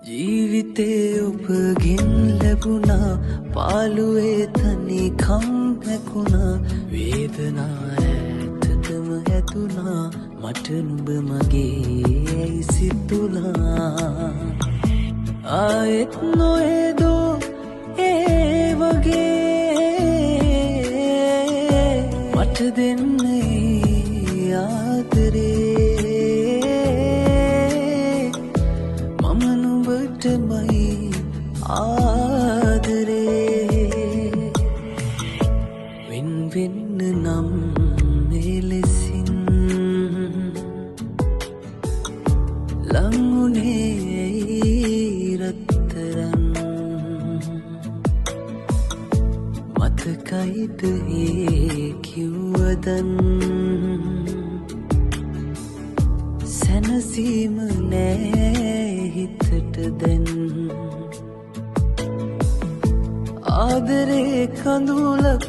ජීවිතේ ඔබගෙන් ලැබුණා පාළුවේ තනිකම් හැකුණා වේදනා ඇත්තටම හැදුනා මට නුඹ මගේ ඇයි සිතුනා ආයෙත් නොයදෝ ඒ වගේ මට දෙන්නේ ආදරේ මයි ආදරේ වෙන් වෙන්න නම් මෙලෙසින් ලංුනේ රත්තරන් මතකයිද ඒ කිව්වදන් සැනසීම නෑ හිතට දැන් ආදරේ කඳුලක්